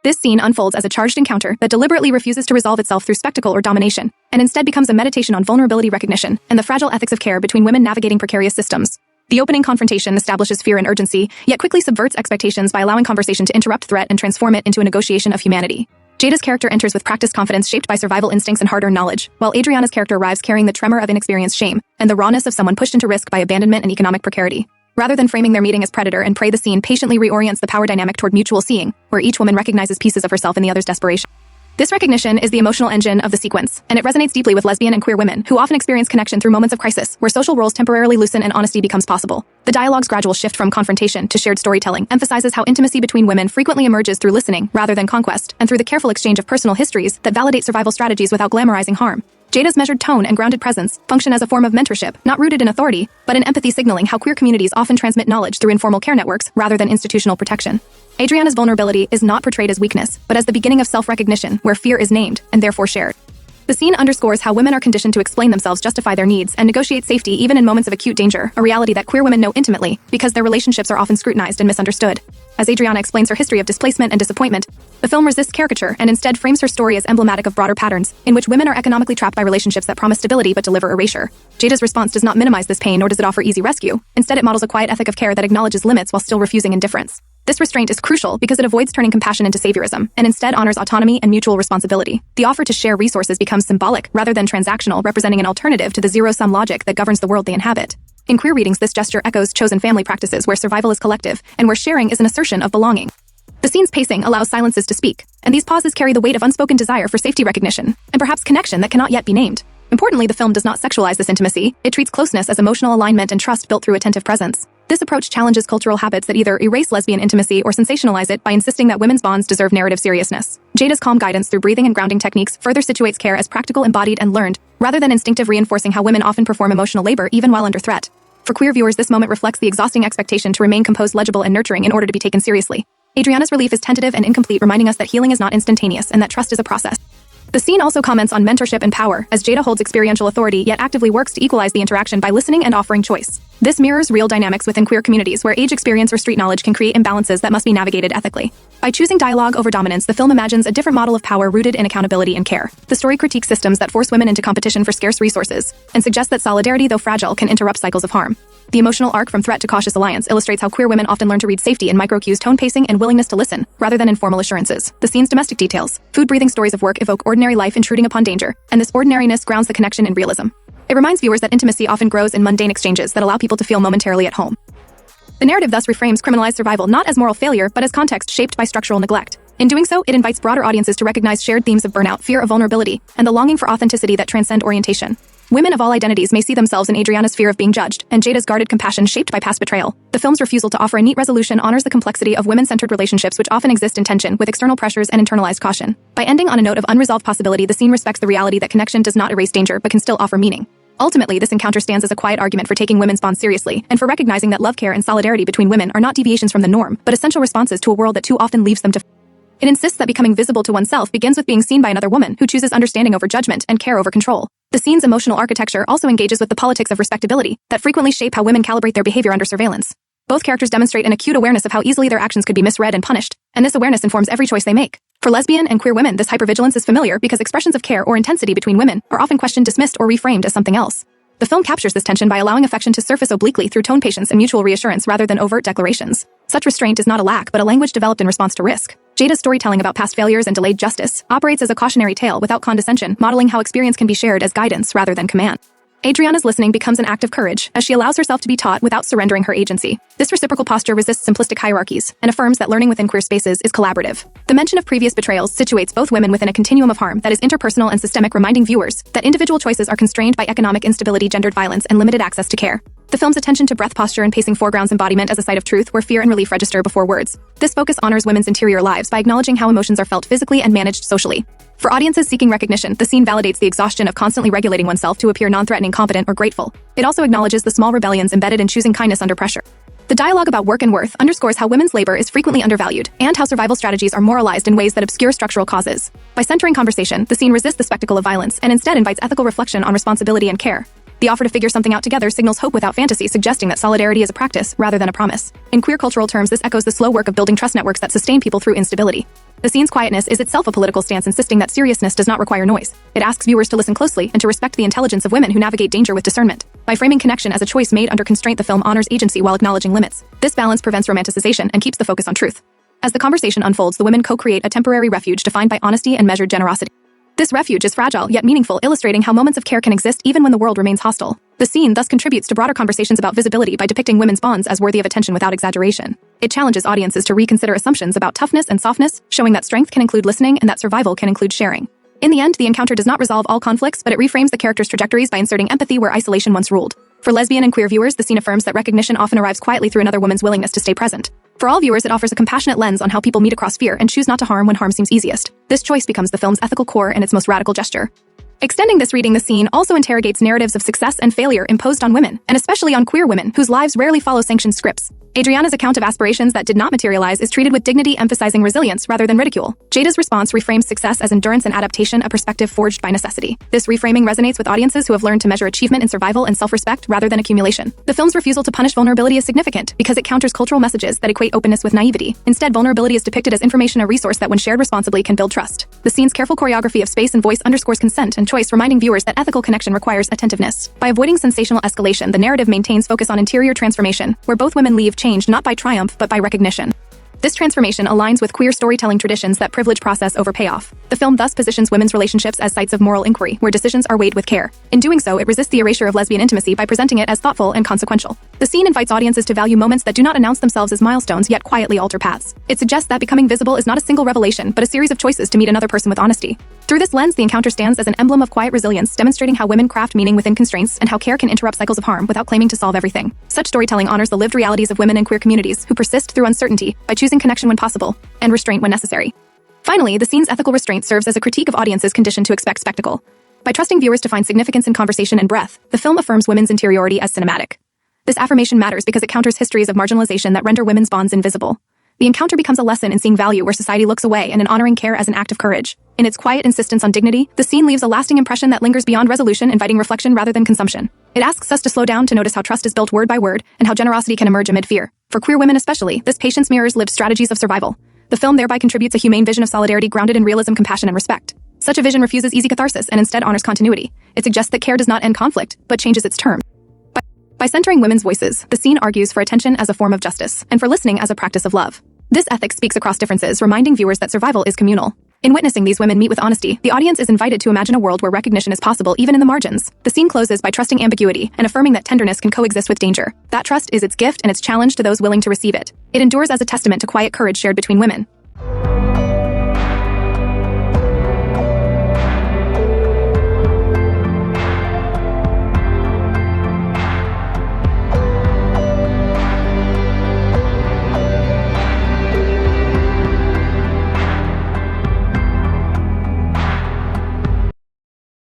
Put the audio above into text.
This scene unfolds as a charged encounter that deliberately refuses to resolve itself through spectacle or domination, and instead becomes a meditation on vulnerability recognition and the fragile ethics of care between women navigating precarious systems. The opening confrontation establishes fear and urgency, yet quickly subverts expectations by allowing conversation to interrupt threat and transform it into a negotiation of humanity. Jada's character enters with practiced confidence shaped by survival instincts and hard-earned knowledge, while Adriana's character arrives carrying the tremor of inexperienced shame and the rawness of someone pushed into risk by abandonment and economic precarity. Rather than framing their meeting as predator and prey, the scene patiently reorients the power dynamic toward mutual seeing, where each woman recognizes pieces of herself in the other's desperation. This recognition is the emotional engine of the sequence, and it resonates deeply with lesbian and queer women who often experience connection through moments of crisis, where social roles temporarily loosen and honesty becomes possible. The dialogue's gradual shift from confrontation to shared storytelling emphasizes how intimacy between women frequently emerges through listening rather than conquest, and through the careful exchange of personal histories that validate survival strategies without glamorizing harm. Jada's measured tone and grounded presence function as a form of mentorship, not rooted in authority, but in empathy, signaling how queer communities often transmit knowledge through informal care networks rather than institutional protection. Adriana's vulnerability is not portrayed as weakness, but as the beginning of self-recognition, where fear is named and therefore shared. The scene underscores how women are conditioned to explain themselves, justify their needs, and negotiate safety even in moments of acute danger, a reality that queer women know intimately because their relationships are often scrutinized and misunderstood. As Adriana explains her history of displacement and disappointment, the film resists caricature and instead frames her story as emblematic of broader patterns, in which women are economically trapped by relationships that promise stability but deliver erasure. Jada's response does not minimize this pain, nor does it offer easy rescue. Instead, it models a quiet ethic of care that acknowledges limits while still refusing indifference. This restraint is crucial because it avoids turning compassion into saviorism, and instead honors autonomy and mutual responsibility. The offer to share resources becomes symbolic rather than transactional, representing an alternative to the zero-sum logic that governs the world they inhabit. In queer readings, this gesture echoes chosen family practices where survival is collective, and where sharing is an assertion of belonging. The scene's pacing allows silences to speak, and these pauses carry the weight of unspoken desire for safety recognition, and perhaps connection that cannot yet be named. Importantly, the film does not sexualize this intimacy. It treats closeness as emotional alignment and trust built through attentive presence. This approach challenges cultural habits that either erase lesbian intimacy or sensationalize it by insisting that women's bonds deserve narrative seriousness. Jada's calm guidance through breathing and grounding techniques further situates care as practical, embodied, and learned, rather than instinctive, reinforcing how women often perform emotional labor even while under threat. For queer viewers, this moment reflects the exhausting expectation to remain composed, legible, and nurturing in order to be taken seriously. Adriana's relief is tentative and incomplete, reminding us that healing is not instantaneous and that trust is a process. The scene also comments on mentorship and power, as Jada holds experiential authority yet actively works to equalize the interaction by listening and offering choice. This mirrors real dynamics within queer communities where age, experience, or street knowledge can create imbalances that must be navigated ethically. By choosing dialogue over dominance, the film imagines a different model of power rooted in accountability and care. The story critiques systems that force women into competition for scarce resources, and suggests that solidarity, though fragile, can interrupt cycles of harm. The emotional arc from threat to cautious alliance illustrates how queer women often learn to read safety in micro-cues, tone pacing, and willingness to listen, rather than in formal assurances. The scene's domestic details, food-breathing stories of work, evoke ordinary life intruding upon danger, and this ordinariness grounds the connection in realism. It reminds viewers that intimacy often grows in mundane exchanges that allow people to feel momentarily at home. The narrative thus reframes criminalized survival not as moral failure, but as context shaped by structural neglect. In doing so, it invites broader audiences to recognize shared themes of burnout, fear of vulnerability, and the longing for authenticity that transcend orientation. Women of all identities may see themselves in Adriana's fear of being judged, and Jada's guarded compassion shaped by past betrayal. The film's refusal to offer a neat resolution honors the complexity of women-centered relationships which often exist in tension with external pressures and internalized caution. By ending on a note of unresolved possibility, the scene respects the reality that connection does not erase danger but can still offer meaning. Ultimately, this encounter stands as a quiet argument for taking women's bonds seriously, and for recognizing that love, care, and solidarity between women are not deviations from the norm, but essential responses to a world that too often leaves them to. It insists that becoming visible to oneself begins with being seen by another woman who chooses understanding over judgment and care over control. The scene's emotional architecture also engages with the politics of respectability that frequently shape how women calibrate their behavior under surveillance. Both characters demonstrate an acute awareness of how easily their actions could be misread and punished, and this awareness informs every choice they make. For lesbian and queer women, this hypervigilance is familiar because expressions of care or intensity between women are often questioned, dismissed, or reframed as something else. The film captures this tension by allowing affection to surface obliquely through tone, patience, and mutual reassurance rather than overt declarations. Such restraint is not a lack, but a language developed in response to risk. Jada's storytelling about past failures and delayed justice operates as a cautionary tale without condescension, modeling how experience can be shared as guidance rather than command. Adriana's listening becomes an act of courage, as she allows herself to be taught without surrendering her agency. This reciprocal posture resists simplistic hierarchies, and affirms that learning within queer spaces is collaborative. The mention of previous betrayals situates both women within a continuum of harm that is interpersonal and systemic, reminding viewers that individual choices are constrained by economic instability, gendered violence, and limited access to care. The film's attention to breath, posture, and pacing foregrounds embodiment as a site of truth where fear and relief register before words. This focus honors women's interior lives by acknowledging how emotions are felt physically and managed socially. For audiences seeking recognition, the scene validates the exhaustion of constantly regulating oneself to appear non-threatening, competent, or grateful. It also acknowledges the small rebellions embedded in choosing kindness under pressure. The dialogue about work and worth underscores how women's labor is frequently undervalued, and how survival strategies are moralized in ways that obscure structural causes. By centering conversation, the scene resists the spectacle of violence and instead invites ethical reflection on responsibility and care. The offer to figure something out together signals hope without fantasy, suggesting that solidarity is a practice rather than a promise. In queer cultural terms, this echoes the slow work of building trust networks that sustain people through instability. The scene's quietness is itself a political stance, insisting that seriousness does not require noise. It asks viewers to listen closely and to respect the intelligence of women who navigate danger with discernment. By framing connection as a choice made under constraint, the film honors agency while acknowledging limits. This balance prevents romanticization and keeps the focus on truth. As the conversation unfolds, the women co-create a temporary refuge defined by honesty and measured generosity. This refuge is fragile yet meaningful, illustrating how moments of care can exist even when the world remains hostile. The scene thus contributes to broader conversations about visibility by depicting women's bonds as worthy of attention without exaggeration. It challenges audiences to reconsider assumptions about toughness and softness, showing that strength can include listening and that survival can include sharing. In the end, the encounter does not resolve all conflicts, but it reframes the characters' trajectories by inserting empathy where isolation once ruled. For lesbian and queer viewers, the scene affirms that recognition often arrives quietly through another woman's willingness to stay present. For all viewers, it offers a compassionate lens on how people meet across fear and choose not to harm when harm seems easiest. This choice becomes the film's ethical core and its most radical gesture. Extending this reading, the scene also interrogates narratives of success and failure imposed on women, and especially on queer women, whose lives rarely follow sanctioned scripts. Adriana's account of aspirations that did not materialize is treated with dignity, emphasizing resilience rather than ridicule. Jada's response reframes success as endurance and adaptation, a perspective forged by necessity. This reframing resonates with audiences who have learned to measure achievement in survival and self-respect rather than accumulation. The film's refusal to punish vulnerability is significant because it counters cultural messages that equate openness with naivety. Instead, vulnerability is depicted as information, a resource that when shared responsibly can build trust. The scene's careful choreography of space and voice underscores consent and choice, reminding viewers that ethical connection requires attentiveness. By avoiding sensational escalation, the narrative maintains focus on interior transformation, where both women leave changed not by triumph but by recognition. This transformation aligns with queer storytelling traditions that privilege process over payoff. The film thus positions women's relationships as sites of moral inquiry, where decisions are weighed with care. In doing so, it resists the erasure of lesbian intimacy by presenting it as thoughtful and consequential. The scene invites audiences to value moments that do not announce themselves as milestones, yet quietly alter paths. It suggests that becoming visible is not a single revelation, but a series of choices to meet another person with honesty. Through this lens, the encounter stands as an emblem of quiet resilience, demonstrating how women craft meaning within constraints and how care can interrupt cycles of harm without claiming to solve everything. Such storytelling honors the lived realities of women in queer communities who persist through uncertainty by choosing connection when possible and restraint when necessary. Finally, the scene's ethical restraint serves as a critique of audiences conditioned to expect spectacle. By trusting viewers to find significance in conversation and breath, the film affirms women's interiority as cinematic. This affirmation matters because it counters histories of marginalization that render women's bonds invisible. The encounter becomes a lesson in seeing value where society looks away and in honoring care as an act of courage. In its quiet insistence on dignity, the scene leaves a lasting impression that lingers beyond resolution, inviting reflection rather than consumption. It asks us to slow down to notice how trust is built word by word and how generosity can emerge amid fear. For queer women especially, this patience mirrors lived strategies of survival. The film thereby contributes a humane vision of solidarity grounded in realism, compassion, and respect. Such a vision refuses easy catharsis and instead honors continuity. It suggests that care does not end conflict, but changes its terms. By centering women's voices, the scene argues for attention as a form of justice and for listening as a practice of love. This ethic speaks across differences, reminding viewers that survival is communal. In witnessing these women meet with honesty, the audience is invited to imagine a world where recognition is possible even in the margins. The scene closes by trusting ambiguity and affirming that tenderness can coexist with danger. That trust is its gift and its challenge to those willing to receive it. It endures as a testament to quiet courage shared between women.